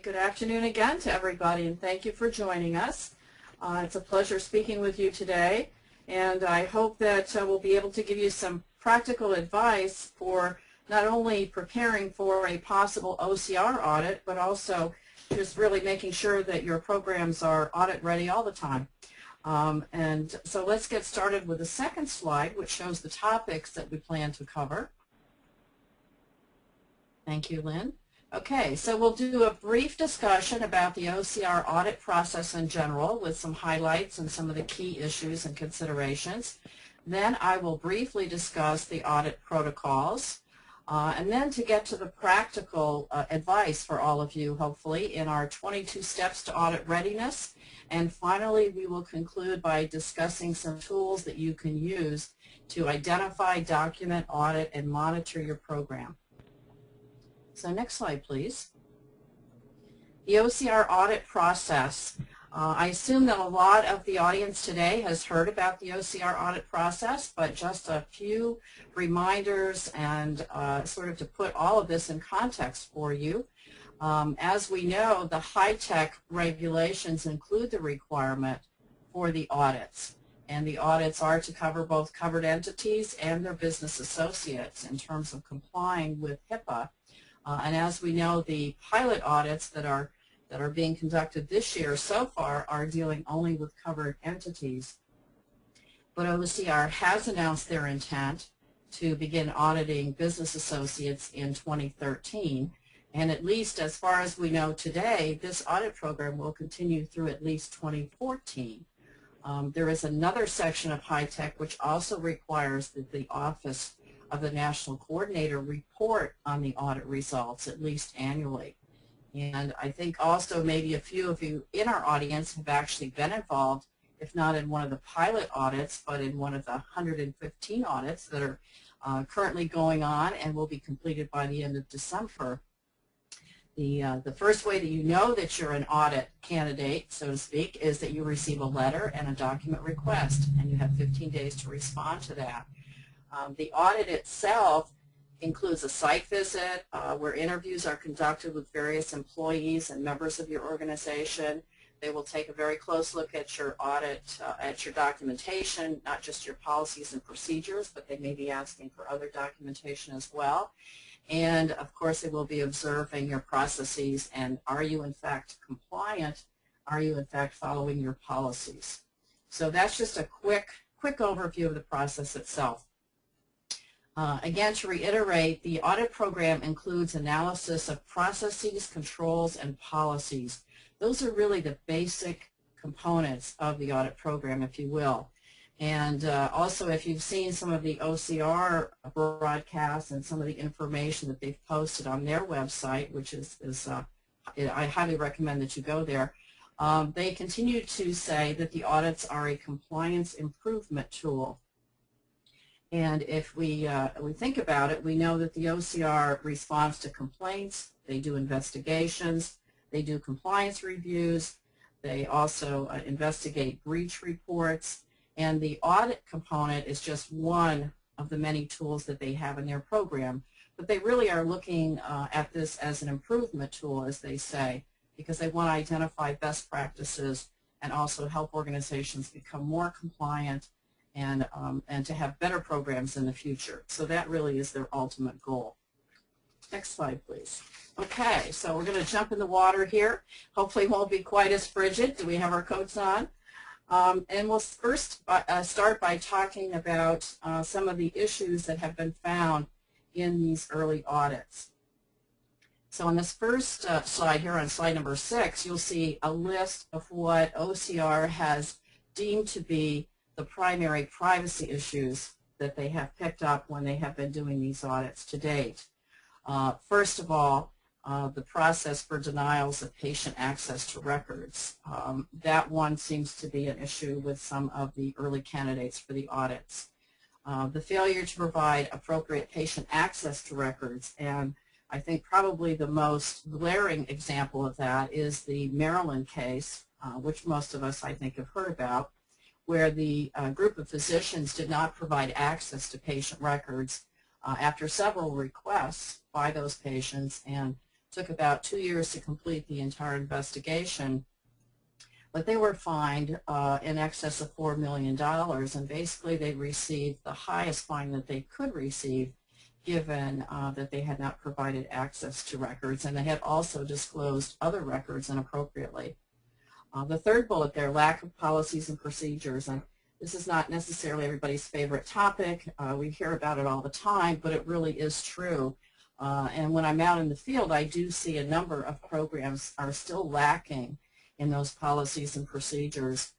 Good afternoon again to everybody, and thank you for joining us. It's a pleasure speaking with you today, and I hope that we'll be able to give you some practical advice for not only preparing for a possible OCR audit, but also just really making sure that your programs are audit ready all the time. And so let's get started with the second slide, which shows the topics that we plan to cover. Thank you, Lynn. Okay, so we'll do a brief discussion about the OCR audit process in general with some highlights and some of the key issues and considerations. Then I will briefly discuss the audit protocols. And then to get to the practical advice for all of you, hopefully, in our 22 steps to audit readiness. And finally, we will conclude by discussing some tools that you can use to identify, document, audit, and monitor your program. So next slide, please. The OCR audit process. I assume that a lot of the audience today has heard about the OCR audit process, but just a few reminders and sort of to put all of this in context for you. As we know, the high-tech regulations include the requirement for the audits, and the audits are to cover both covered entities and their business associates in terms of complying with HIPAA. And as we know, the pilot audits that are being conducted this year so far are dealing only with covered entities. But OCR has announced their intent to begin auditing business associates in 2013. And at least as far as we know today, this audit program will continue through at least 2014. There is another section of high-tech which also requires that the Office of the National Coordinator report on the audit results at least annually. And I think also maybe a few of you in our audience have actually been involved, if not in one of the pilot audits, but in one of the 115 audits that are currently going on and will be completed by the end of December. The first way that you know that you're an audit candidate, so to speak, is that you receive a letter and a document request, and you have 15 days to respond to that. The audit itself includes a site visit where interviews are conducted with various employees and members of your organization. They will take a very close look at your audit, at your documentation, not just your policies and procedures, but they may be asking for other documentation as well. And of course, they will be observing your processes and are you in fact compliant? Are you in fact following your policies? So that's just a quick overview of the process itself. Again, to reiterate, the audit program includes analysis of processes, controls, and policies. Those are really the basic components of the audit program, if you will. And also, if you've seen some of the OCR broadcasts and some of the information that they've posted on their website, which I highly recommend that you go there, they continue to say that the audits are a compliance improvement tool. And if we think about it, we know that the OCR responds to complaints, they do investigations, they do compliance reviews, they also investigate breach reports, and the audit component is just one of the many tools that they have in their program. But they really are looking at this as an improvement tool, as they say, because they want to identify best practices and also help organizations become more compliant and to have better programs in the future. So that really is their ultimate goal. Next slide, please. Okay, so we're going to jump in the water here. Hopefully it won't be quite as frigid. Do we have our coats on? And we'll first start by talking about some of the issues that have been found in these early audits. So on this first slide here, on slide number 6, you'll see a list of what OCR has deemed to be the primary privacy issues that they have picked up when they have been doing these audits to date. First of all, the process for denials of patient access to records. That one seems to be an issue with some of the early candidates for the audits. The failure to provide appropriate patient access to records, and I think probably the most glaring example of that is the Maryland case, which most of us I think have heard about, where the group of physicians did not provide access to patient records after several requests by those patients, and took about 2 years to complete the entire investigation. But they were fined in excess of $4 million, and basically they received the highest fine that they could receive, given that they had not provided access to records, and they had also disclosed other records inappropriately. The third bullet there, lack of policies and procedures, and this is not necessarily everybody's favorite topic. We hear about it all the time, but it really is true. And when I'm out in the field, I do see a number of programs are still lacking in those policies and procedures.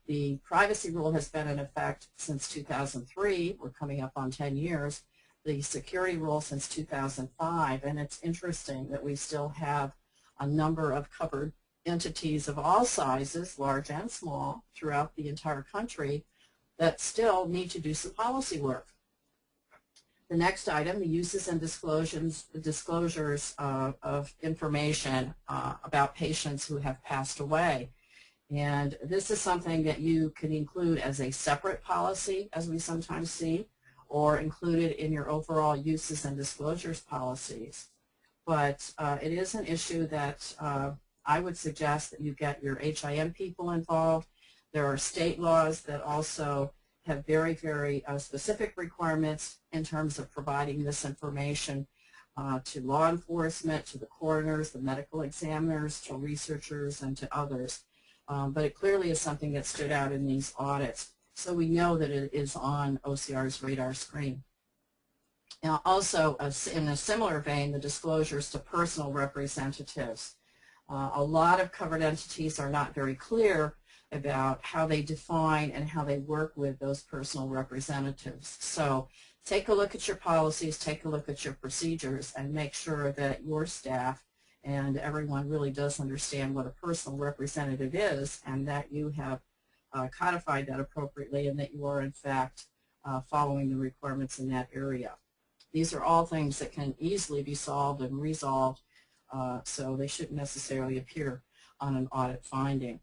The privacy rule has been in effect since 2003. We're coming up on 10 years. The security rule since 2005, and it's interesting that we still have a number of covered entities of all sizes, large and small, throughout the entire country that still need to do some policy work. The next item, the uses and disclosures of information about patients who have passed away. And this is something that you can include as a separate policy, as we sometimes see, or include it in your overall uses and disclosures policies. But it is an issue that I would suggest that you get your HIM people involved. There are state laws that also have very, very specific requirements in terms of providing this information to law enforcement, to the coroners, the medical examiners, to researchers, and to others. But it clearly is something that stood out in these audits, so we know that it is on OCR's radar screen. Now, also, in a similar vein, the disclosures to personal representatives. A lot of covered entities are not very clear about how they define and how they work with those personal representatives. So take a look at your policies, take a look at your procedures, and make sure that your staff and everyone really does understand what a personal representative is, and that you have codified that appropriately, and that you are in fact following the requirements in that area. These are all things that can easily be solved and resolved, so they shouldn't necessarily appear on an audit finding.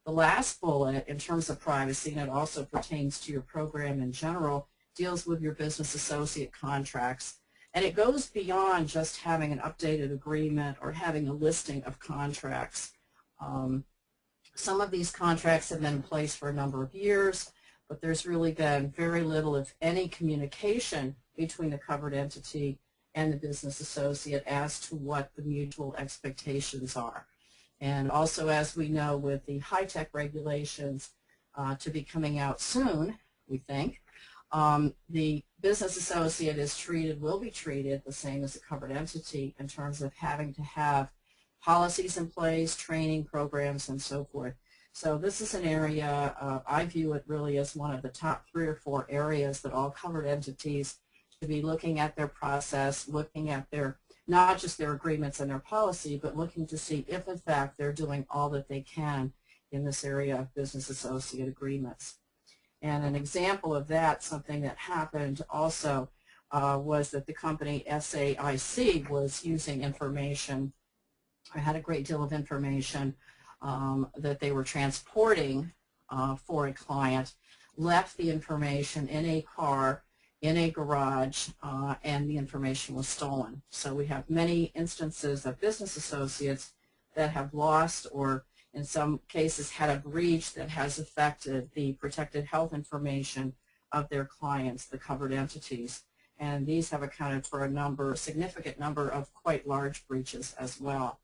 The last bullet, in terms of privacy, and it also pertains to your program in general, deals with your business associate contracts. And it goes beyond just having an updated agreement or having a listing of contracts. Some of these contracts have been in place for a number of years, but there's really been very little, if any, communication between the covered entity and the business associate as to what the mutual expectations are. And also, as we know, with the high-tech regulations to be coming out soon, we think, the business associate will be treated the same as a covered entity in terms of having to have policies in place, training programs, and so forth. So this is an area, I view it really as one of the top 3 or 4 areas that all covered entities should be looking at their process, looking at their, not just their agreements and their policy, but looking to see if in fact they're doing all that they can in this area of business associate agreements. And an example of that, something that happened also, was that the company SAIC was using information. I had a great deal of information that they were transporting for a client, left the information in a car, in a garage, and the information was stolen. So we have many instances of business associates that have lost, or in some cases had a breach that has affected the protected health information of their clients, the covered entities. And these have accounted for a significant number of quite large breaches as well.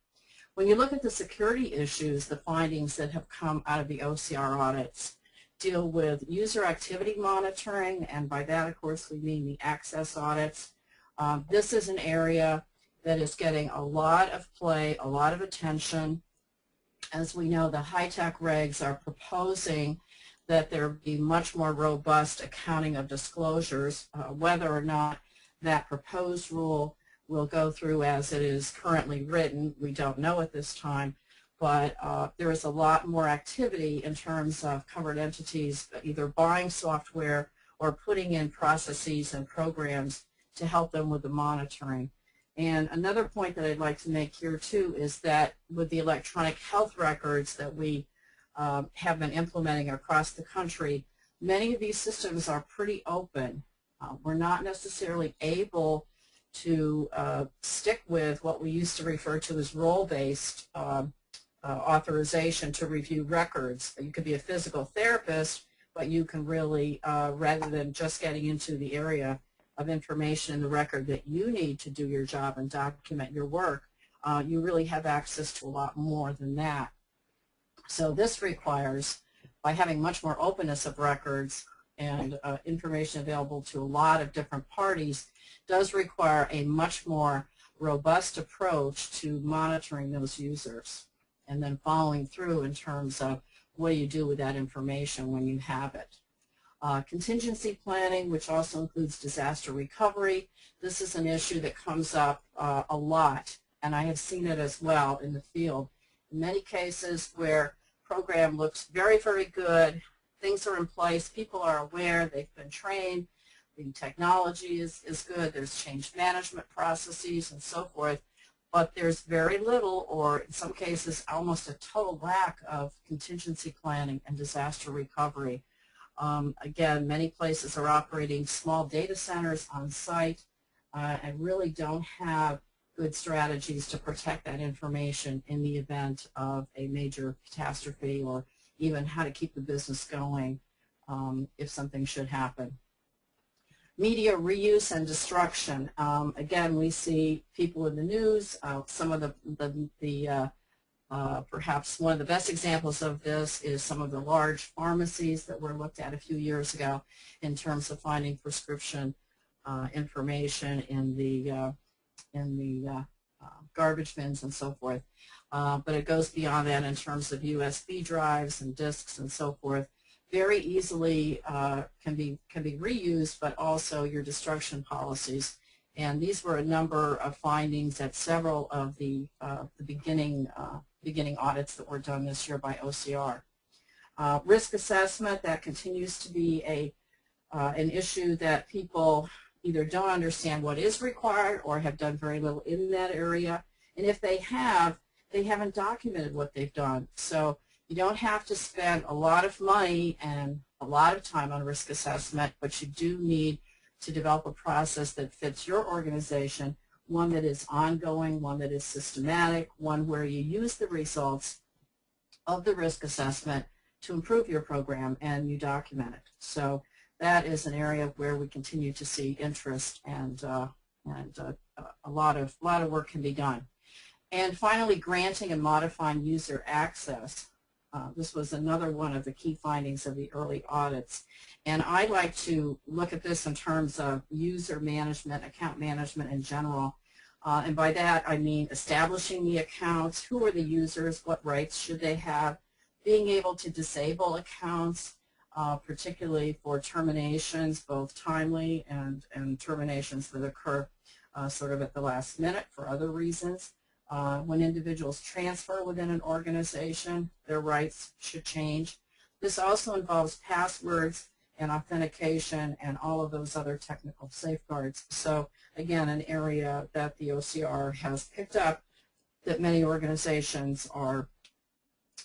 When you look at the security issues, the findings that have come out of the OCR audits deal with user activity monitoring, and by that, of course, we mean the access audits. This is an area that is getting a lot of play, a lot of attention. As we know, the high-tech regs are proposing that there be much more robust accounting of disclosures. Whether or not that proposed rule will go through as it is currently written, we don't know at this time. But there is a lot more activity in terms of covered entities either buying software or putting in processes and programs to help them with the monitoring. And another point that I'd like to make here too is that with the electronic health records that we have been implementing across the country, many of these systems are pretty open. We're not necessarily able to stick with what we used to refer to as role-based authorization to review records. You could be a physical therapist, but you can really, rather than just getting into the area of information in the record that you need to do your job and document your work, you really have access to a lot more than that. So this requires, by having much more openness of records and information available to a lot of different parties, does require a much more robust approach to monitoring those users and then following through in terms of what do you do with that information when you have it. Contingency planning, which also includes disaster recovery. This is an issue that comes up a lot, and I have seen it as well in the field. In many cases where program looks very, very good, things are in place, people are aware, they've been trained, the technology is good, there's change management processes and so forth, but there's very little, or in some cases almost a total lack of contingency planning and disaster recovery. Again, many places are operating small data centers on site and really don't have good strategies to protect that information in the event of a major catastrophe, or even how to keep the business going if something should happen. Media reuse and destruction. Again, we see people in the news. Some of perhaps one of the best examples of this is some of the large pharmacies that were looked at a few years ago in terms of finding prescription information in the garbage bins and so forth. But it goes beyond that in terms of USB drives and disks and so forth. Very easily can be reused, but also your destruction policies. And these were a number of findings at several of the beginning audits that were done this year by OCR. Risk assessment, that continues to be an issue that people either don't understand what is required or have done very little in that area. And if they have, they haven't documented what they've done. So you don't have to spend a lot of money and a lot of time on risk assessment, but you do need to develop a process that fits your organization, one that is ongoing, one that is systematic, one where you use the results of the risk assessment to improve your program and you document it. So that is an area where we continue to see interest, and a lot of work can be done. And finally, granting and modifying user access. This was another one of the key findings of the early audits. And I like to look at this in terms of user management, account management in general. And by that I mean establishing the accounts, who are the users, what rights should they have, being able to disable accounts, particularly for terminations, both timely and terminations that occur sort of at the last minute for other reasons. When individuals transfer within an organization, their rights should change. This also involves passwords and authentication and all of those other technical safeguards. So again, an area that the OCR has picked up that many organizations are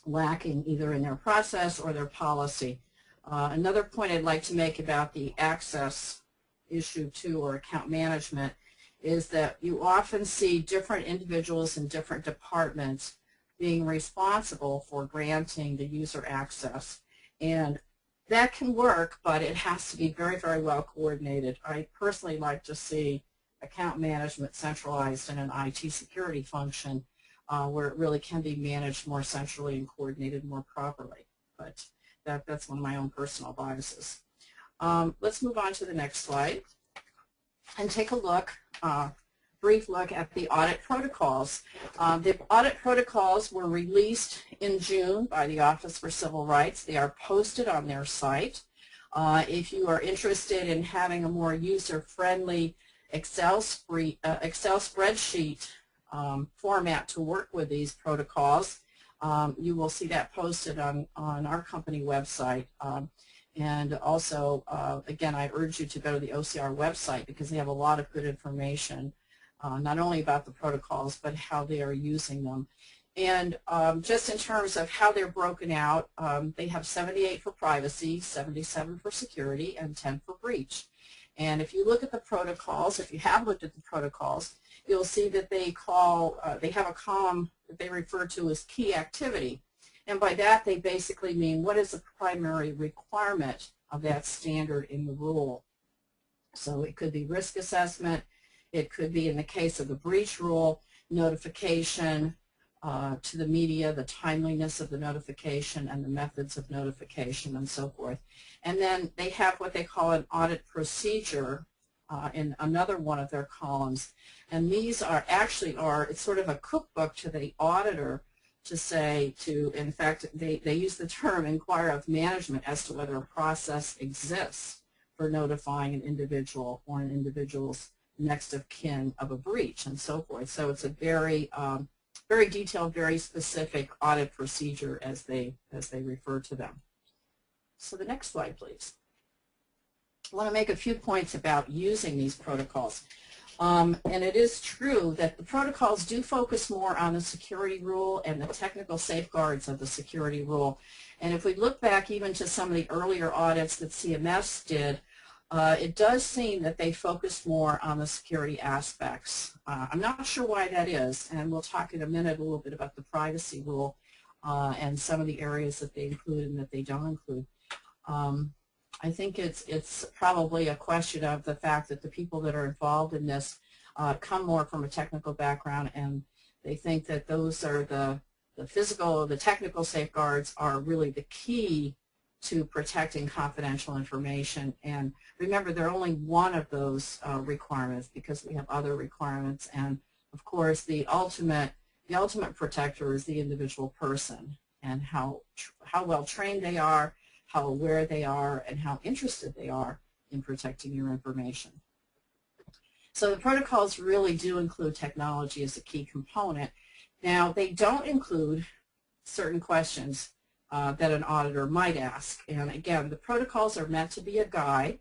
lacking either in their process or their policy. Another point I'd like to make about the access issue too, or account management, is that you often see different individuals in different departments being responsible for granting the user access. And that can work, but it has to be very, very well coordinated. I personally like to see account management centralized in an IT security function where it really can be managed more centrally and coordinated more properly. But that's one of my own personal biases. Let's move on to the next slide and take a look, brief look at the audit protocols. The audit protocols were released in June by the Office for Civil Rights. They are posted on their site. If you are interested in having a more user-friendly Excel spreadsheet format to work with these protocols, you will see that posted on our company website. And also, again, I urge you to go to the OCR website because they have a lot of good information, not only about the protocols, but how they are using them. And just in terms of how they're broken out, they have 78 for privacy, 77 for security, and 10 for breach. And if you look at the protocols, if you have looked at the protocols, you'll see that they have a column that they refer to as key activity. And by that, they basically mean what is the primary requirement of that standard in the rule. So it could be risk assessment. It could be, in the case of the breach rule, notification to the media, the timeliness of the notification, and the methods of notification, and so forth. And then they have what they call an audit procedure in another one of their columns. And these are actually it's sort of a cookbook to the auditor to say in fact, they use the term inquire of management as to whether a process exists for notifying an individual or an individual's next of kin of a breach, and so forth. So it's a very very detailed, very specific audit procedure as they refer to them. So the next slide, please. I want to make a few points about using these protocols. And it is true that the protocols do focus more on the security rule and the technical safeguards of the security rule. And if we look back even to some of the earlier audits that CMS did, it does seem that they focus more on the security aspects. I'm not sure why that is, and we'll talk in a minute a little bit about the privacy rule and some of the areas that they include and that they don't include. I think it's probably a question of the fact that the people that are involved in this come more from a technical background, and they think that those are the technical safeguards are really the key to protecting confidential information. And remember, they're only one of those requirements, because we have other requirements. And of course, the ultimate protector is the individual person, and how well trained they are, how aware they are, and how interested they are in protecting your information. So the protocols really do include technology as a key component. Now, they don't include certain questions that an auditor might ask. And again, the protocols are meant to be a guide.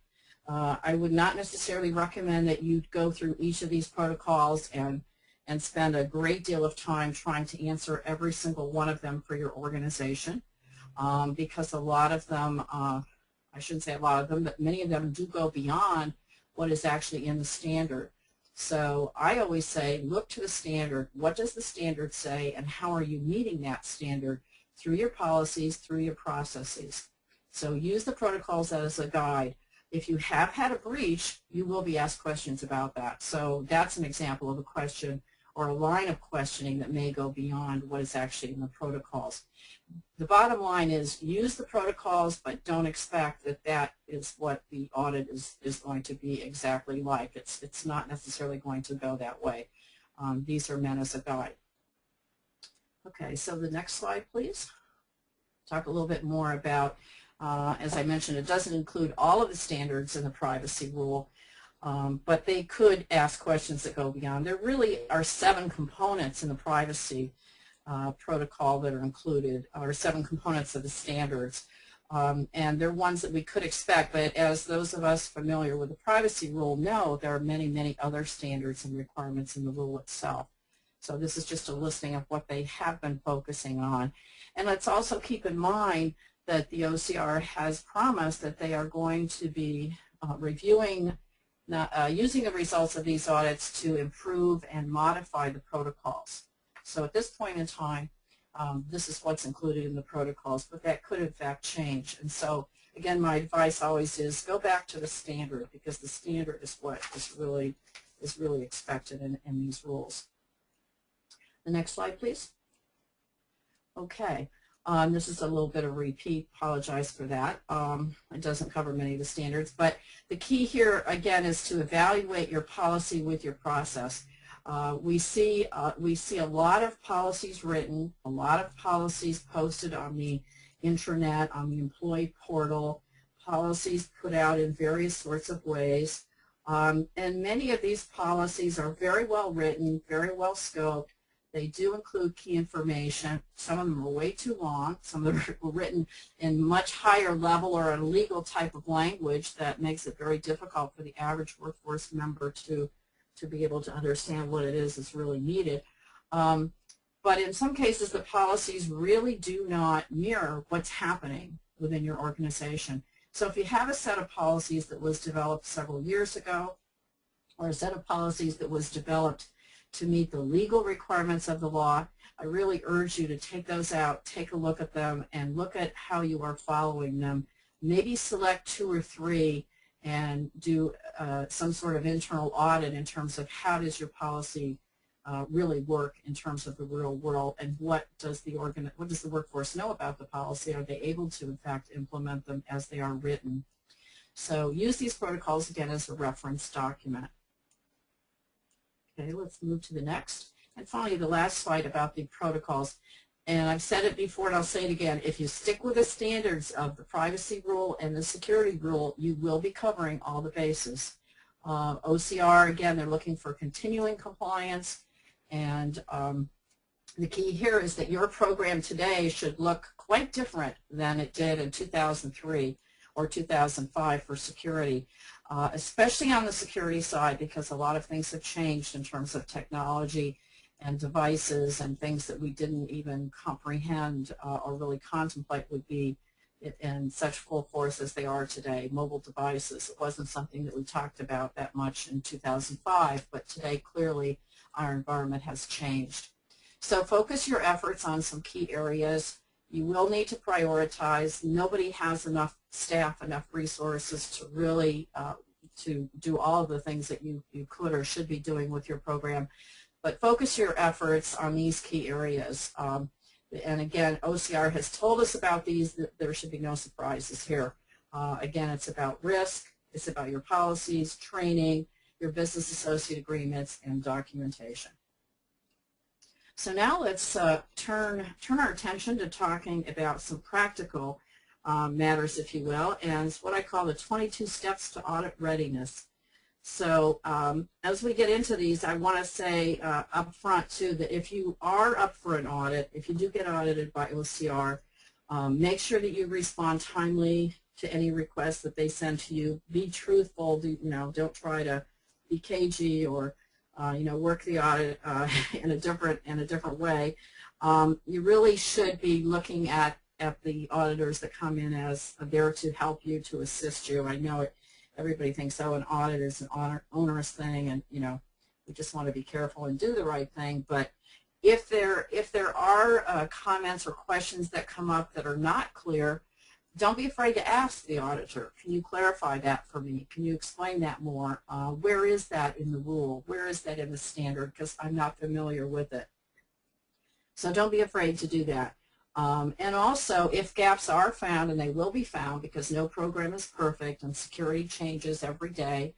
I would not necessarily recommend that you go through each of these protocols and spend a great deal of time trying to answer every single one of them for your organization, because a lot of them, I shouldn't say a lot of them, but many of them do go beyond what is actually in the standard. So I always say, look to the standard. What does the standard say, and how are you meeting that standard through your policies, through your processes? So use the protocols as a guide. If you have had a breach, you will be asked questions about that. So that's an example of a question or a line of questioning that may go beyond what is actually in the protocols. The bottom line is, use the protocols, but don't expect that that is what the audit is going to be exactly like. It's not necessarily going to go that way. These are meant as a guide. Okay, so the next slide, please. Talk a little bit more about, as I mentioned, it doesn't include all of the standards in the privacy rule, but they could ask questions that go beyond. There really are 7 components in the privacy protocol that are included, or 7 components of the standards. And they're ones that we could expect, but as those of us familiar with the privacy rule know, there are many, many other standards and requirements in the rule itself. So this is just a listing of what they have been focusing on. And let's also keep in mind that the OCR has promised that they are going to be reviewing, using the results of these audits to improve and modify the protocols. So at this point in time, this is what's included in the protocols, but that could in fact change. And so again, my advice always is go back to the standard, because the standard is what is really expected in these rules. The next slide, please. Okay, this is a little bit of a repeat. Apologize for that. It doesn't cover many of the standards, but the key here again is to evaluate your policy with your process. We see a lot of policies written, a lot of policies posted on the intranet, on the employee portal, policies put out in various sorts of ways, and many of these policies are very well written, very well scoped. They do include key information. Some of them are way too long. Some of them are written in much higher level or a legal type of language that makes it very difficult for the average workforce member to be able to understand what it is that's really needed. But in some cases, the policies really do not mirror what's happening within your organization. So if you have a set of policies that was developed several years ago, or a set of policies that was developed to meet the legal requirements of the law, I really urge you to take those out, take a look at them, and look at how you are following them. Maybe select 2 or 3 and do some sort of internal audit in terms of how does your policy really work in terms of the real world, and what does the workforce know about the policy? Are they able to, in fact, implement them as they are written? So use these protocols again as a reference document. Okay, let's move to the next. And finally, the last slide about the protocols. And I've said it before and I'll say it again. If you stick with the standards of the privacy rule and the security rule, you will be covering all the bases. OCR, again, they're looking for continuing compliance. And the key here is that your program today should look quite different than it did in 2003 or 2005 for security, especially on the security side, because a lot of things have changed in terms of technology and devices and things that we didn't even comprehend or really contemplate would be in such full force as they are today. Mobile devices, it wasn't something that we talked about that much in 2005, but today clearly our environment has changed. So focus your efforts on some key areas. You will need to prioritize. Nobody has enough staff, enough resources to really to do all of the things that you could or should be doing with your program. But focus your efforts on these key areas. And again, OCR has told us about these. There should be no surprises here. Again, it's about risk. It's about your policies, training, your business associate agreements, and documentation. So now let's turn our attention to talking about some practical matters, if you will, and what I call the 22 steps to audit readiness. So as we get into these, I want to say up front too that if you are up for an audit, if you do get audited by OCR, make sure that you respond timely to any requests that they send to you. Be truthful. Don't try to be cagey or work the audit in a different way. You really should be looking at the auditors that come in as there to help you, to assist you. I know everybody thinks, oh, an audit is an onerous thing, and we just want to be careful and do the right thing. But if there are comments or questions that come up that are not clear, don't be afraid to ask the auditor. Can you clarify that for me? Can you explain that more? Where is that in the rule? Where is that in the standard? Because I'm not familiar with it. So don't be afraid to do that. And also, if gaps are found, and they will be found because no program is perfect and security changes every day,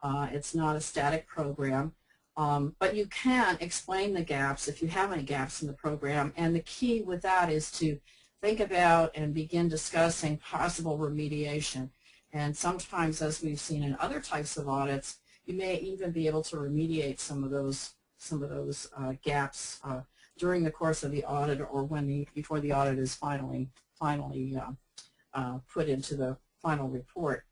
it's not a static program, but you can explain the gaps if you have any gaps in the program. And the key with that is to think about and begin discussing possible remediation. And sometimes, as we've seen in other types of audits, you may even be able to remediate some of those gaps during the course of the audit, or before the audit is finally put into the final report.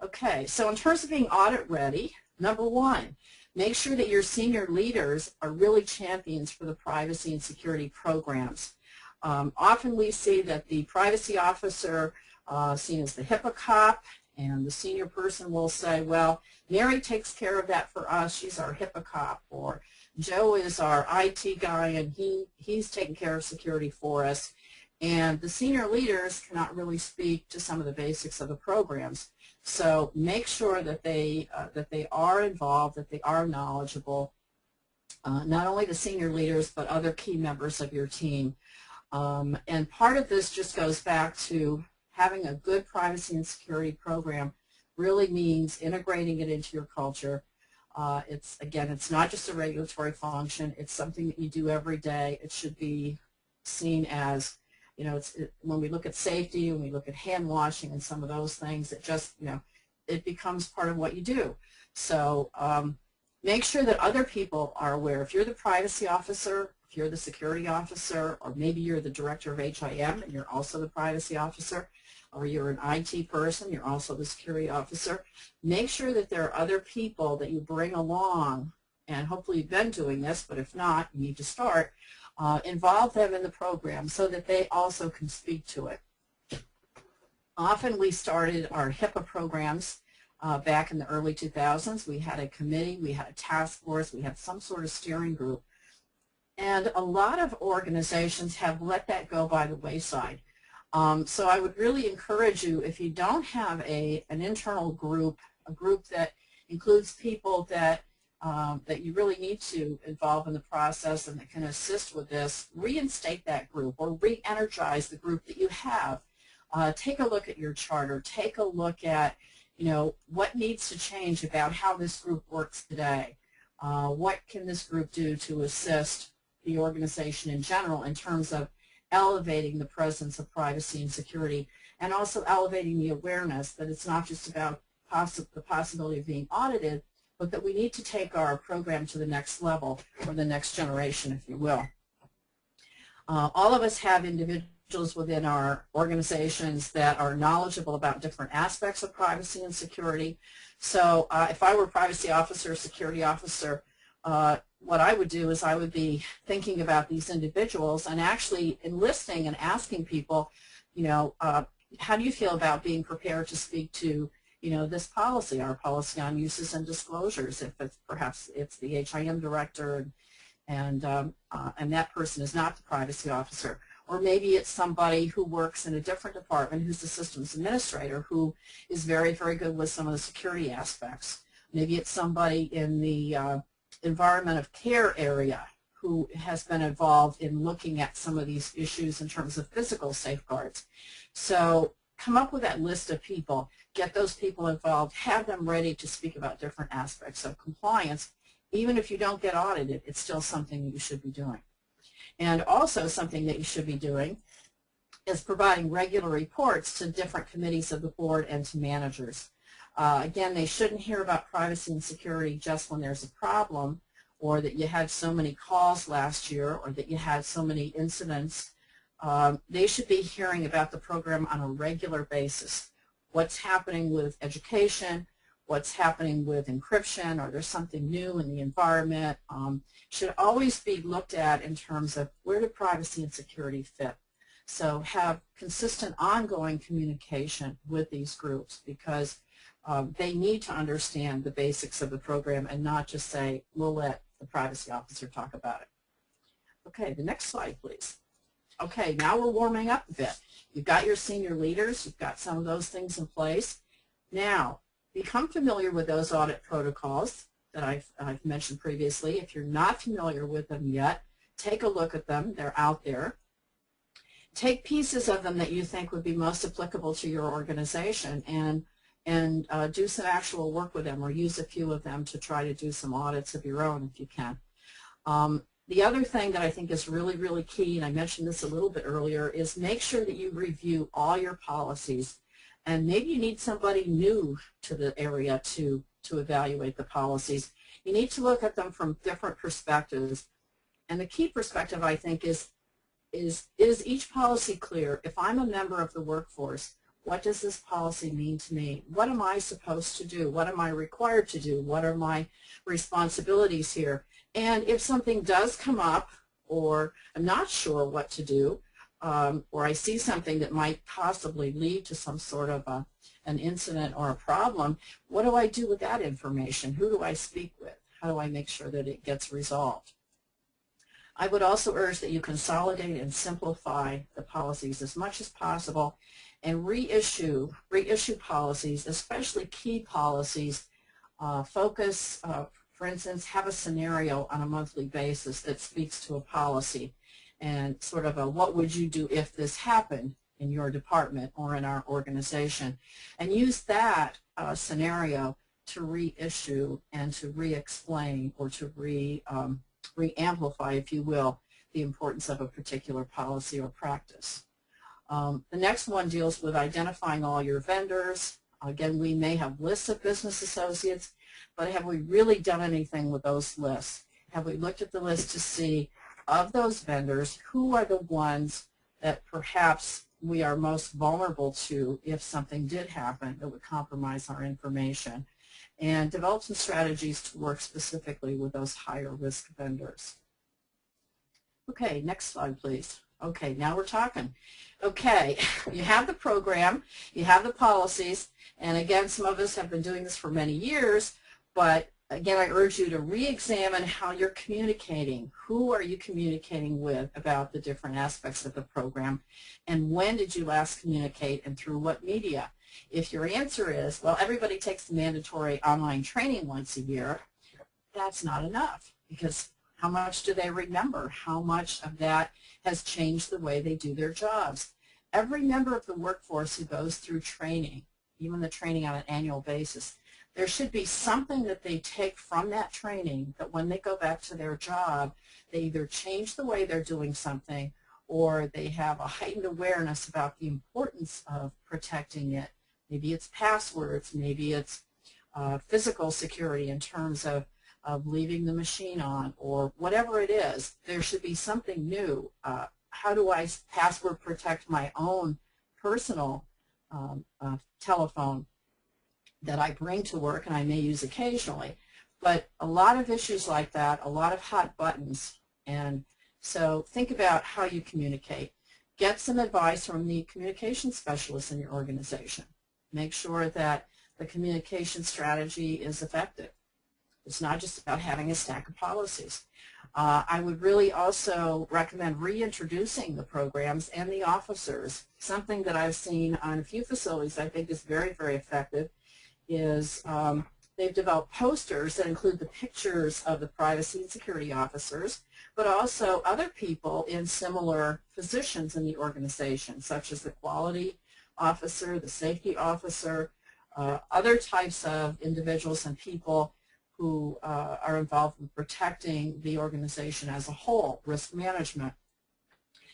Okay, so in terms of being audit ready, number 1, make sure that your senior leaders are really champions for the privacy and security programs. Often we see that the privacy officer seen as the HIPAA cop, and the senior person will say, well, Mary takes care of that for us, she's our HIPAA cop, or Joe is our IT guy and he's taking care of security for us. And the senior leaders cannot really speak to some of the basics of the programs. So make sure that they are involved, that they are knowledgeable, not only the senior leaders but other key members of your team. And part of this just goes back to having a good privacy and security program really means integrating it into your culture. It's not just a regulatory function. It's something that you do every day. It should be seen as, when we look at safety, when we look at hand washing and some of those things, it just, it becomes part of what you do. So make sure that other people are aware. If you're the privacy officer, if you're the security officer, or maybe you're the director of HIM and you're also the privacy officer, or you're an IT person, you're also the security officer, make sure that there are other people that you bring along, and hopefully you've been doing this, but if not, you need to start, involve them in the program so that they also can speak to it. Often we started our HIPAA programs back in the early 2000s. We had a committee, we had a task force, we had some sort of steering group. And a lot of organizations have let that go by the wayside. So I would really encourage you, if you don't have an internal group, a group that includes people that that you really need to involve in the process and that can assist with this, reinstate that group or re-energize the group that you have. Take a look at your charter. Take a look at, what needs to change about how this group works today. What can this group do to assist the organization in general in terms of elevating the presence of privacy and security, and also elevating the awareness that it's not just about the possibility of being audited, but that we need to take our program to the next level, or the next generation, if you will. All of us have individuals within our organizations that are knowledgeable about different aspects of privacy and security. So if I were a privacy officer or security officer, what I would do is I would be thinking about these individuals and actually enlisting and asking people, how do you feel about being prepared to speak to, this policy, our policy on uses and disclosures, if it's perhaps it's the HIM director and that person is not the privacy officer. Or maybe it's somebody who works in a different department who's the systems administrator who is very, very good with some of the security aspects. Maybe it's somebody in the environment of care area who has been involved in looking at some of these issues in terms of physical safeguards. So come up with that list of people, get those people involved, have them ready to speak about different aspects of compliance. Even if you don't get audited, it's still something that you should be doing. And also something that you should be doing is providing regular reports to different committees of the board and to managers. Again, they shouldn't hear about privacy and security just when there's a problem, or that you had so many calls last year, or that you had so many incidents. They should be hearing about the program on a regular basis. What's happening with education, what's happening with encryption, or there's something new in the environment. Should always be looked at in terms of where do privacy and security fit. So have consistent ongoing communication with these groups, because they need to understand the basics of the program and not just say, we'll let the privacy officer talk about it. Okay, the next slide, please. Okay, now we're warming up a bit. You've got your senior leaders, you've got some of those things in place. Now, become familiar with those audit protocols that I've mentioned previously. If you're not familiar with them yet, take a look at them. They're out there. Take pieces of them that you think would be most applicable to your organization and do some actual work with them, or use a few of them to try to do some audits of your own if you can. The other thing that I think is really, really key, and I mentioned this a little bit earlier, is make sure that you review all your policies. And maybe you need somebody new to the area to evaluate the policies. You need to look at them from different perspectives. And the key perspective, I think, is each policy clear? If I'm a member of the workforce, what does this policy mean to me? What am I supposed to do? What am I required to do? What are my responsibilities here? And if something does come up, or I'm not sure what to do, or I see something that might possibly lead to some sort of an incident or a problem, what do I do with that information? Who do I speak with? How do I make sure that it gets resolved? I would also urge that you consolidate and simplify the policies as much as possible, and reissue policies, especially key policies. Focus, for instance, have a scenario on a monthly basis that speaks to a policy, and sort of a what would you do if this happened in your department or in our organization, and use that scenario to reissue and to re-explain, or to re-amplify, if you will, the importance of a particular policy or practice. The next one deals with identifying all your vendors. Again, we may have lists of business associates, but have we really done anything with those lists? Have we looked at the list to see, of those vendors, who are the ones that perhaps we are most vulnerable to if something did happen that would compromise our information? And develop some strategies to work specifically with those higher risk vendors. Okay, next slide, please. Okay, now we're talking. Okay, you have the program, you have the policies, and again, some of us have been doing this for many years, but again, I urge you to re-examine how you're communicating. Who are you communicating with about the different aspects of the program, and when did you last communicate, and through what media? If your answer is, well, everybody takes the mandatory online training once a year, that's not enough, because how much do they remember? How much of that has changed the way they do their jobs? Every member of the workforce who goes through training, even the training on an annual basis, there should be something that they take from that training that when they go back to their job, they either change the way they're doing something or they have a heightened awareness about the importance of protecting it. Maybe it's passwords, maybe it's physical security in terms of leaving the machine on, or whatever it is. There should be something new. How do I password protect my own personal telephone that I bring to work and I may use occasionally? But a lot of issues like that, a lot of hot buttons, and so think about how you communicate. Get some advice from the communication specialists in your organization. Make sure that the communication strategy is effective. It's not just about having a stack of policies. I would really also recommend reintroducing the programs and the officers. Something that I've seen on a few facilities I think is very, very effective is they've developed posters that include the pictures of the privacy and security officers, but also other people in similar positions in the organization, such as the quality officer, the safety officer, other types of individuals and people who are involved in protecting the organization as a whole, risk management.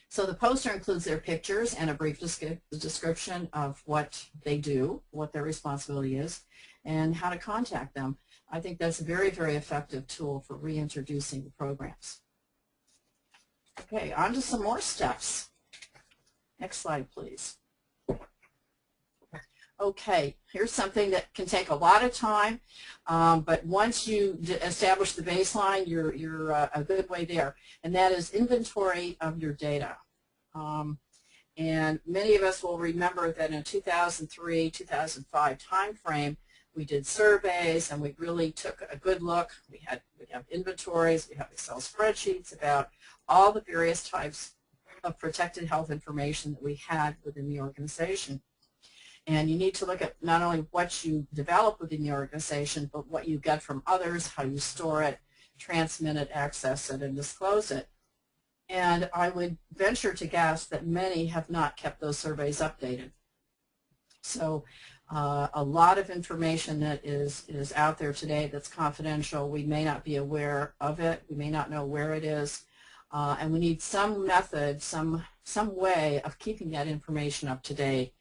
So the poster includes their pictures and a brief description of what they do, what their responsibility is, and how to contact them. I think that's a very, very effective tool for reintroducing the programs. Okay, on to some more steps. Next slide, please. Okay, here's something that can take a lot of time, but once you establish the baseline, you're a good way there, and that is inventory of your data. And many of us will remember that in 2003-2005 time frame, we did surveys and we really took a good look. We have inventories, we have Excel spreadsheets about all the various types of protected health information that we had within the organization. And you need to look at not only what you develop within the organization, but what you get from others, how you store it, transmit it, access it, and disclose it. And I would venture to guess that many have not kept those surveys updated. So a lot of information that is out there today that's confidential, we may not be aware of it, we may not know where it is, and we need some method, some way of keeping that information up to date.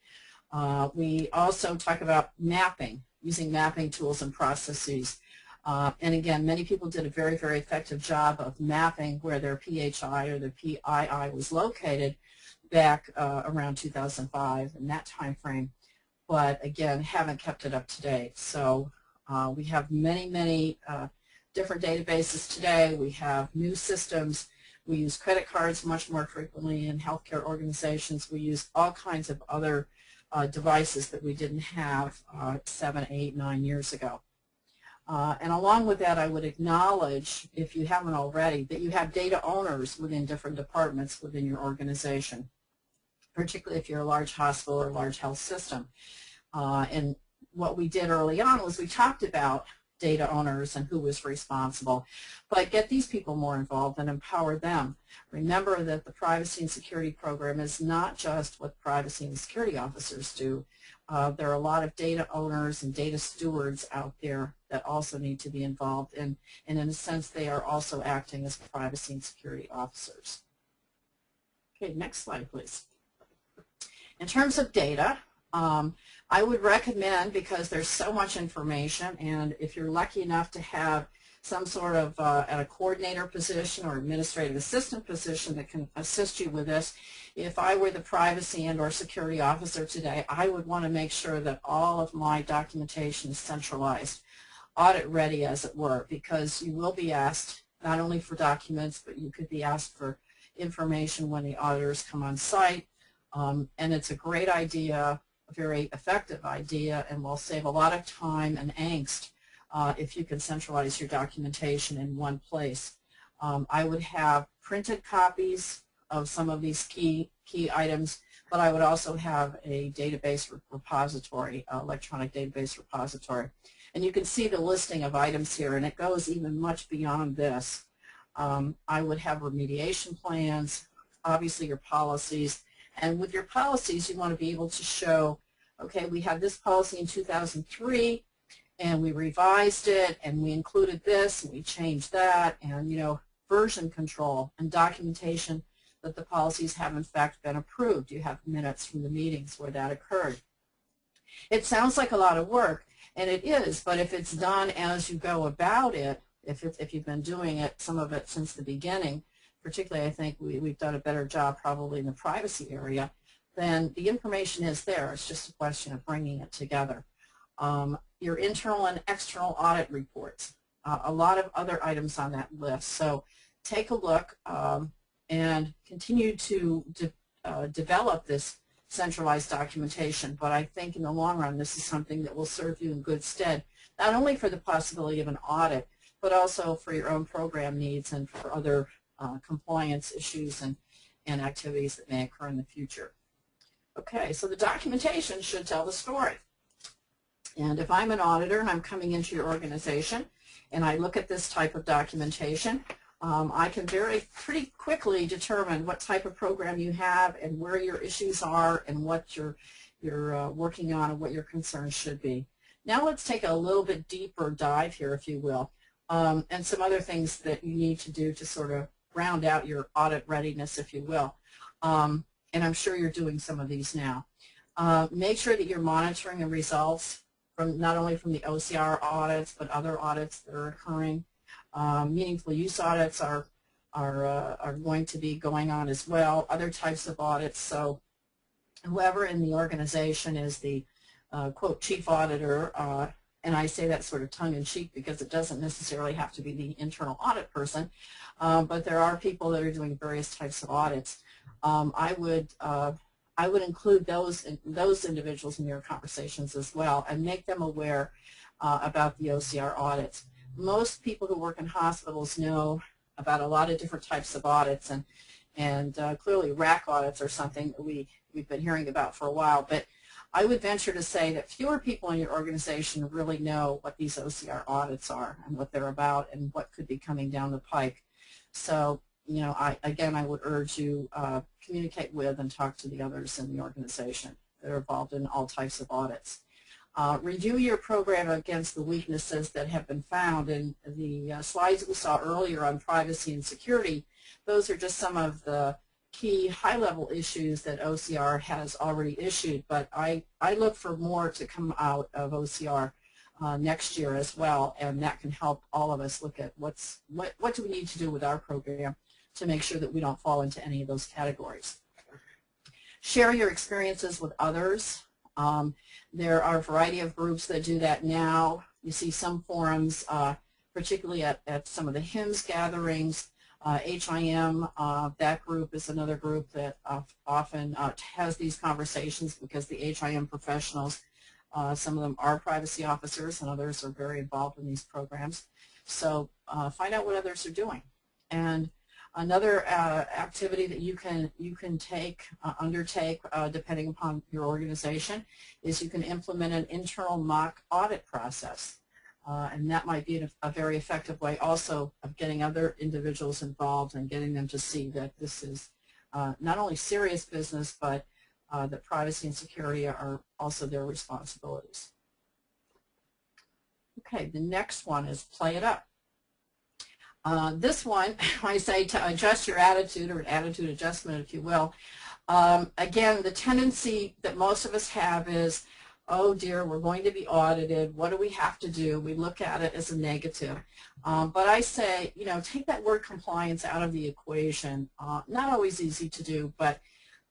We also talk about mapping, using mapping tools and processes. And again, many people did a very, very effective job of mapping where their PHI or their PII was located back around 2005 in that time frame. But again, haven't kept it up to date. So we have many, many different databases today. We have new systems. We use credit cards much more frequently in healthcare organizations. We use all kinds of other devices that we didn't have 7, 8, 9 years ago. And along with that, I would acknowledge, if you haven't already, that you have data owners within different departments within your organization, particularly if you're a large hospital or a large health system. And what we did early on was we talked about data owners and who was responsible, but get these people more involved and empower them. Remember that the privacy and security program is not just what privacy and security officers do. There are a lot of data owners and data stewards out there that also need to be involved, and in a sense they are also acting as privacy and security officers. Okay, next slide please. In terms of data, I would recommend, because there's so much information, and if you're lucky enough to have some sort of at a coordinator position or administrative assistant position that can assist you with this, if I were the privacy and or security officer today, I would want to make sure that all of my documentation is centralized, audit ready as it were, because you will be asked not only for documents, but you could be asked for information when the auditors come on site. And it's a great idea, a very effective idea, and will save a lot of time and angst if you can centralize your documentation in one place. I would have printed copies of some of these key items, but I would also have a database repository, electronic database repository. And you can see the listing of items here, and it goes even much beyond this. I would have remediation plans, obviously your policies, and with your policies you want to be able to show, okay, we had this policy in 2003, and we revised it, and we included this, and we changed that, and, you know, version control and documentation that the policies have in fact been approved. You have minutes from the meetings where that occurred. It sounds like a lot of work, and it is, but if it's done as you go about it, if you've been doing it, some of it since the beginning, particularly I think we've done a better job probably in the privacy area, then the information is there. It's just a question of bringing it together. Your internal and external audit reports, a lot of other items on that list. So take a look and continue to develop this centralized documentation, but I think in the long run this is something that will serve you in good stead, not only for the possibility of an audit, but also for your own program needs and for other compliance issues and activities that may occur in the future. Okay, so the documentation should tell the story. And if I'm an auditor and I'm coming into your organization and I look at this type of documentation, I can pretty quickly determine what type of program you have and where your issues are and what you're working on and what your concerns should be. Now let's take a little bit deeper dive here, if you will, and some other things that you need to do to sort of round out your audit readiness, if you will. And I'm sure you're doing some of these now. Make sure that you're monitoring the results from not only from the OCR audits, but other audits that are occurring. Meaningful use audits are going to be going on as well, other types of audits. So whoever in the organization is the quote chief auditor, and I say that sort of tongue-in-cheek because it doesn't necessarily have to be the internal audit person, but there are people that are doing various types of audits. I would include those individuals in your conversations as well and make them aware about the OCR audits. Most people who work in hospitals know about a lot of different types of audits, and clearly RAC audits are something that we've been hearing about for a while, but I would venture to say that fewer people in your organization really know what these OCR audits are and what they're about and what could be coming down the pike. So, you know, I would urge you communicate with and talk to the others in the organization that are involved in all types of audits. Review your program against the weaknesses that have been found. In the slides we saw earlier on privacy and security, those are just some of the key high-level issues that OCR has already issued, but I look for more to come out of OCR next year as well, and that can help all of us look at what do we need to do with our program to make sure that we don't fall into any of those categories. Share your experiences with others. There are a variety of groups that do that now. You see some forums, particularly at some of the HIMSS gatherings. HIM, that group is another group that often has these conversations because the HIM professionals, some of them are privacy officers and others are very involved in these programs. So find out what others are doing. And another activity that you can undertake depending upon your organization is you can implement an internal mock audit process. And that might be a very effective way also of getting other individuals involved and getting them to see that this is not only serious business, but that privacy and security are also their responsibilities. Okay, the next one is play it up. This one, I say to adjust your attitude, or an attitude adjustment, if you will. Again, the tendency that most of us have is, oh dear, we're going to be audited. What do we have to do? We look at it as a negative. But I say, you know, take that word compliance out of the equation. Not always easy to do, but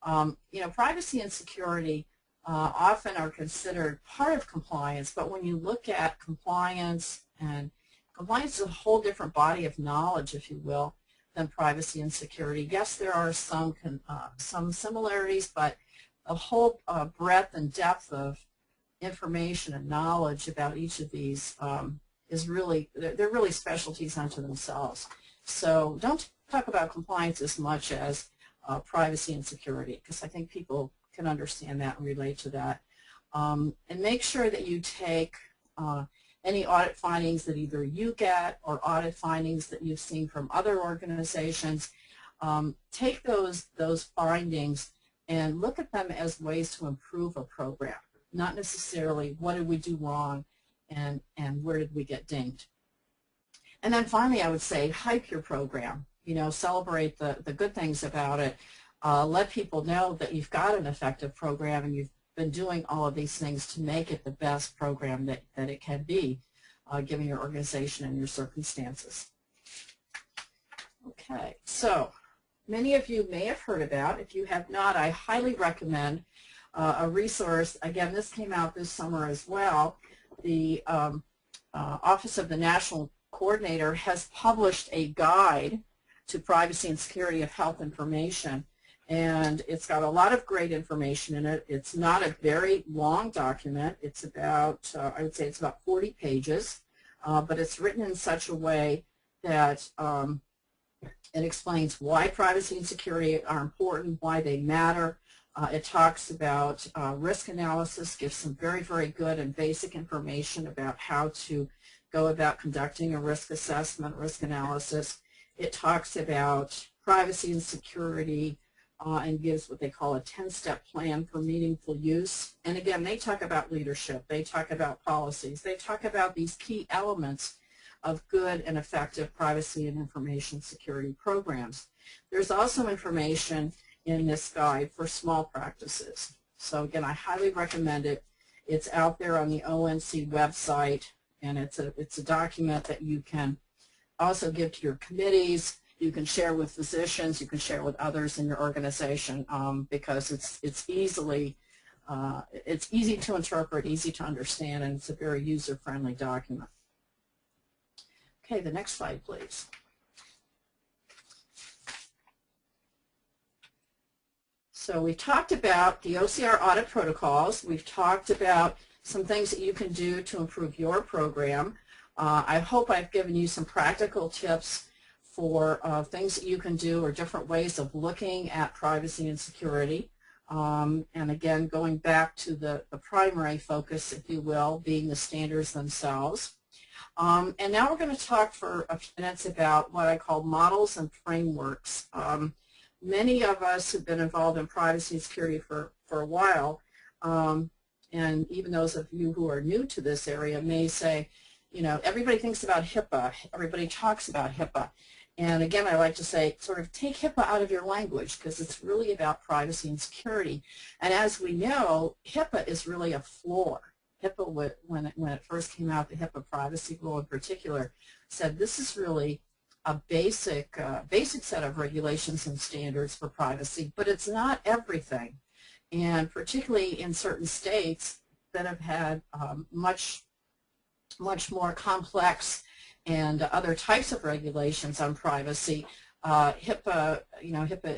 you know, privacy and security often are considered part of compliance. But when you look at compliance, and compliance is a whole different body of knowledge, if you will. than privacy and security. Yes, there are some similarities, but the whole breadth and depth of information and knowledge about each of these is really, they're really specialties unto themselves. So don't talk about compliance as much as privacy and security, because I think people can understand that and relate to that. And make sure that you take any audit findings that either you get or audit findings that you've seen from other organizations. Take those findings and look at them as ways to improve a program, not necessarily what did we do wrong and where did we get dinged. And then finally, I would say hype your program. You know, celebrate the good things about it. Let people know that you've got an effective program and you've been doing all of these things to make it the best program that it can be, given your organization and your circumstances. Okay, so many of you may have heard about. If you have not, I highly recommend a resource. Again, this came out this summer as well. The Office of the National Coordinator has published a guide to privacy and security of health information. And it's got a lot of great information in it. It's not a very long document. It's about, I would say it's about 40 pages, but it's written in such a way that it explains why privacy and security are important, why they matter. It talks about risk analysis, gives some very, very good and basic information about how to go about conducting a risk assessment, risk analysis. It talks about privacy and security, and gives what they call a 10-step plan for meaningful use. And again, they talk about leadership, they talk about policies, they talk about these key elements of good and effective privacy and information security programs. There's also information in this guide for small practices. So again, I highly recommend it. It's out there on the ONC website, and it's a document that you can also give to your committees. You can share with physicians, you can share with others in your organization, because it's easy to interpret, easy to understand, and it's a very user-friendly document. Okay, the next slide, please. So we've talked about the OCR Audit Protocols. We've talked about some things that you can do to improve your program. I hope I've given you some practical tips for things that you can do or different ways of looking at privacy and security. And again, going back to the primary focus, if you will, being the standards themselves. And now we're going to talk for a few minutes about what I call models and frameworks. Many of us have been involved in privacy and security for a while, and even those of you who are new to this area may say, you know, everybody thinks about HIPAA, everybody talks about HIPAA. And again, I like to say, sort of take HIPAA out of your language, because it's really about privacy and security. And as we know, HIPAA is really a floor. HIPAA, when it first came out, the HIPAA privacy rule in particular, said this is really a basic set of regulations and standards for privacy, but it's not everything. And particularly in certain states that have had much more complex and other types of regulations on privacy, HIPAA, you know, HIPAA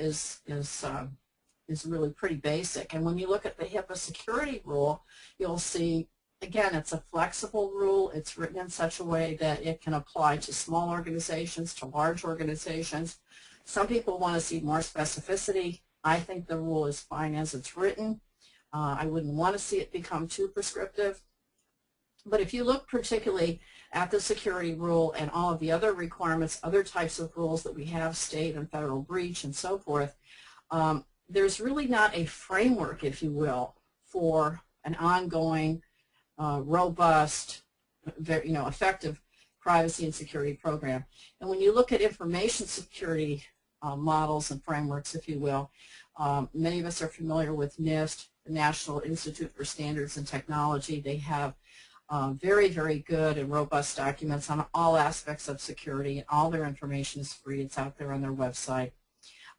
is really pretty basic. And when you look at the HIPAA security rule, you'll see, again, it's a flexible rule. It's written in such a way that it can apply to small organizations, to large organizations. Some people want to see more specificity. I think the rule is fine as it's written. I wouldn't want to see it become too prescriptive. But if you look particularly at the security rule and all of the other requirements, other types of rules that we have, state and federal breach and so forth, there's really not a framework, if you will, for an ongoing, robust, effective privacy and security program. And when you look at information security models and frameworks, if you will, many of us are familiar with NIST, the National Institute for Standards and Technology. They have very, very good and robust documents on all aspects of security, and all their information is free. It's out there on their website.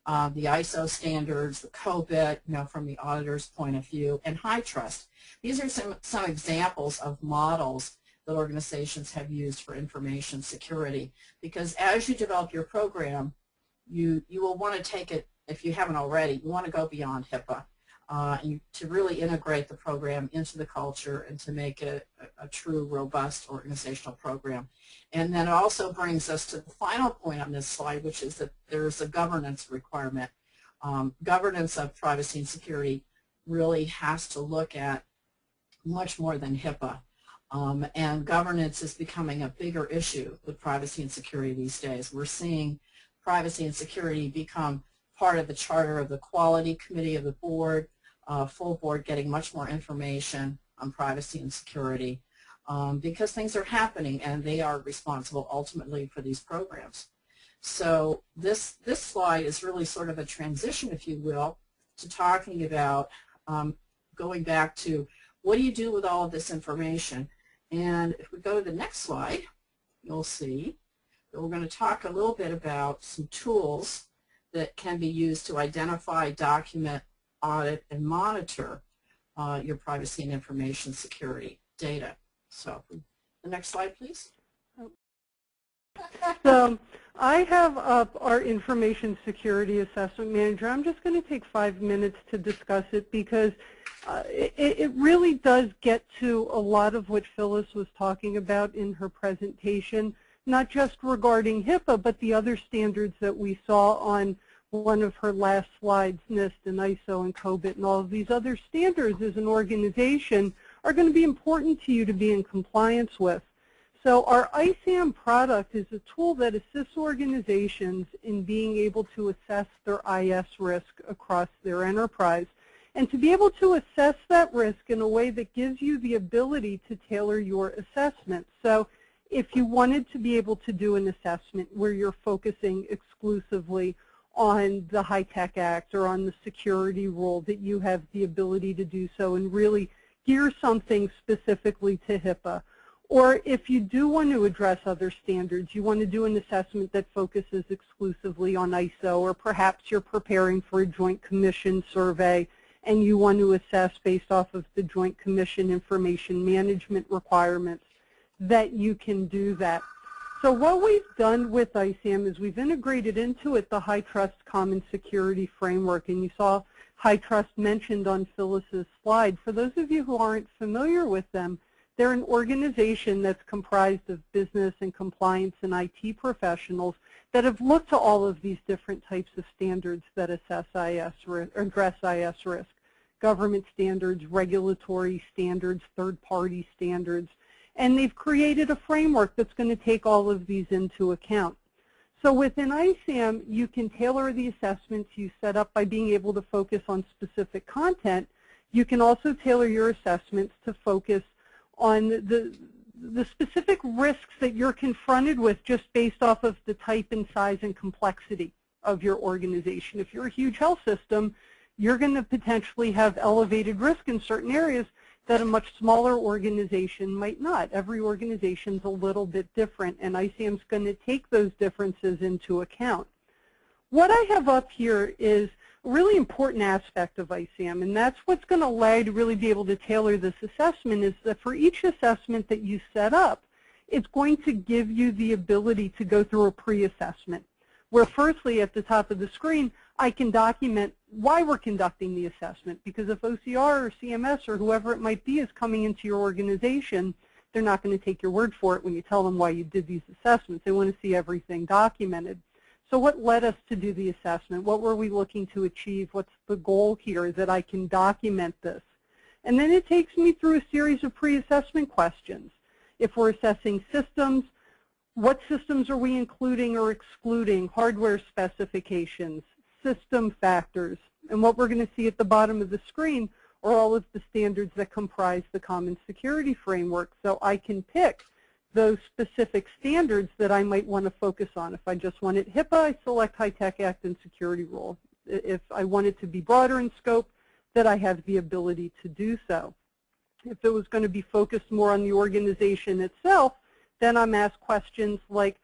The ISO standards, the COBIT, from the auditor's point of view, and high trust. These are some examples of models that organizations have used for information security, because as you develop your program, you will want to take it, if you haven't already, you want to go beyond HIPAA and to really integrate the program into the culture and to make it a true, robust organizational program. And then it also brings us to the final point on this slide, which is that there's a governance requirement. Governance of privacy and security really has to look at much more than HIPAA. And governance is becoming a bigger issue with privacy and security these days. We're seeing privacy and security become part of the charter of the quality committee of the board, full board getting much more information on privacy and security because things are happening and they are responsible ultimately for these programs. So this slide is really sort of a transition, if you will, to talking about going back to what do you do with all of this information. And if we go to the next slide, you'll see that we're going to talk a little bit about some tools that can be used to identify, document, audit, and monitor your privacy and information security data. So the next slide, please. So I have up our Information Security Assessment Manager. I'm just going to take 5 minutes to discuss it because it really does get to a lot of what Phyllis was talking about in her presentation, not just regarding HIPAA, but the other standards that we saw on one of her last slides, NIST and ISO and COBIT and all of these other standards as an organization are going to be important to you to be in compliance with. So our ISAM product is a tool that assists organizations in being able to assess their IS risk across their enterprise and to be able to assess that risk in a way that gives you the ability to tailor your assessment. So if you wanted to be able to do an assessment where you're focusing exclusively on the High-Tech Act or on the security rule, that you have the ability to do so and really gear something specifically to HIPAA. Or if you do want to address other standards, you want to do an assessment that focuses exclusively on ISO, or perhaps you're preparing for a Joint Commission survey and you want to assess based off of the Joint Commission information management requirements, that you can do that. So what we've done with ISAM is we've integrated into it the HITRUST Common Security Framework, and you saw HITRUST mentioned on Phyllis's slide. For those of you who aren't familiar with them, they're an organization that's comprised of business and compliance and IT professionals that have looked to all of these different types of standards that assess IS risk, or address IS risk, government standards, regulatory standards, third-party standards, and they've created a framework that's going to take all of these into account. So within ISAM, you can tailor the assessments you set up by being able to focus on specific content. You can also tailor your assessments to focus on the specific risks that you're confronted with just based off of the type and size and complexity of your organization. If you're a huge health system, you're going to potentially have elevated risk in certain areas that a much smaller organization might not. Every organization's a little bit different, and ISAM's going to take those differences into account. What I have up here is a really important aspect of ISAM, and that's what's going to allow you to really be able to tailor this assessment, is that for each assessment that you set up, it's going to give you the ability to go through a pre-assessment, where firstly at the top of the screen, I can document why we're conducting the assessment, because if OCR or CMS or whoever it might be is coming into your organization, they're not going to take your word for it when you tell them why you did these assessments. They want to see everything documented. So what led us to do the assessment? What were we looking to achieve? What's the goal here? That I can document this. And then it takes me through a series of pre-assessment questions. If we're assessing systems, what systems are we including or excluding? Hardware specifications, system factors, and what we're going to see at the bottom of the screen are all of the standards that comprise the Common Security Framework. So I can pick those specific standards that I might want to focus on. If I just wanted HIPAA, I select High-Tech Act and Security Rule. If I want it to be broader in scope, that I have the ability to do so. If it was going to be focused more on the organization itself, then I'm asked questions like,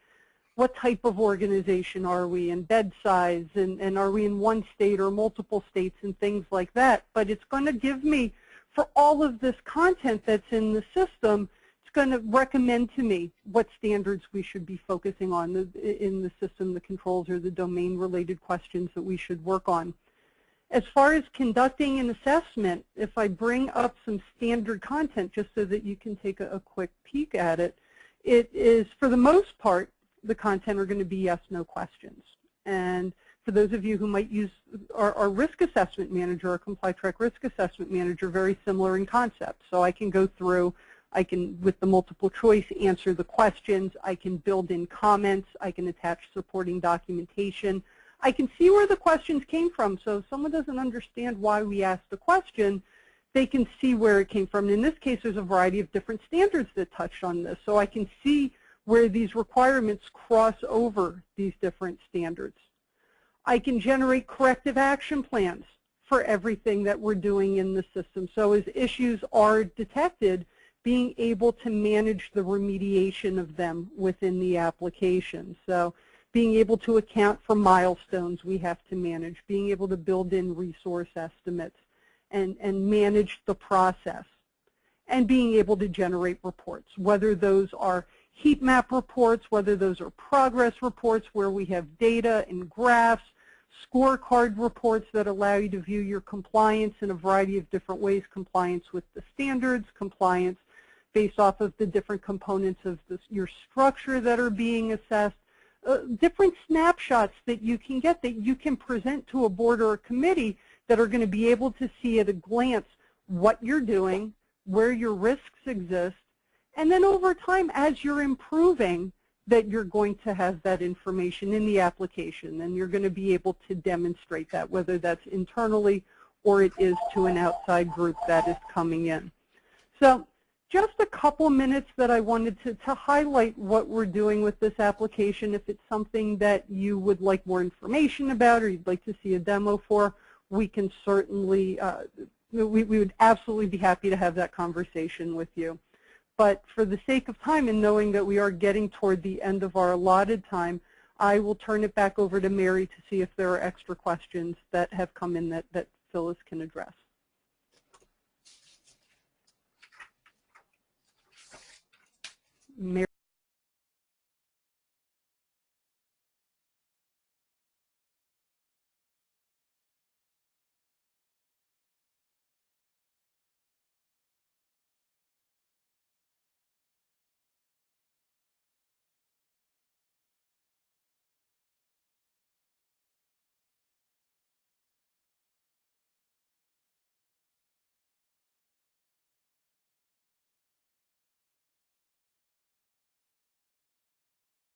what type of organization are we, and bed size, and are we in one state or multiple states, and things like that. But it's going to give me, for all of this content that's in the system, going to recommend to me what standards we should be focusing on in the system, the controls, or the domain-related questions that we should work on. As far as conducting an assessment, if I bring up some standard content just so that you can take a quick peek at it, it is, for the most part, the content are going to be yes/no questions. And for those of you who might use our risk assessment manager, our ComplyTrack risk assessment manager, very similar in concept. So I can go through, I can, with the multiple choice, answer the questions. I can build in comments. I can attach supporting documentation. I can see where the questions came from. So if someone doesn't understand why we asked the question, they can see where it came from. And in this case, there's a variety of different standards that touch on this. So I can see where these requirements cross over these different standards. I can generate corrective action plans for everything that we're doing in the system. So as issues are detected, being able to manage the remediation of them within the application. So being able to account for milestones we have to manage, being able to build in resource estimates and manage the process, and being able to generate reports, whether those are heat map reports, whether those are progress reports where we have data and graphs, scorecard reports that allow you to view your compliance in a variety of different ways, compliance with the standards, compliance based off of the different components of your structure that are being assessed, different snapshots that you can get that you can present to a board or a committee that are going to be able to see at a glance what you're doing, where your risks exist, and then over time, as you're improving, that you're going to have that information in the application, and you're going to be able to demonstrate that, whether that's internally or it is to an outside group that is coming in. So just a couple minutes that I wanted to highlight what we're doing with this application. If it's something that you would like more information about or you'd like to see a demo for, we can certainly, we would absolutely be happy to have that conversation with you. But for the sake of time and knowing that we are getting toward the end of our allotted time, I will turn it back over to Mary to see if there are extra questions that have come in that Phyllis can address. Mary.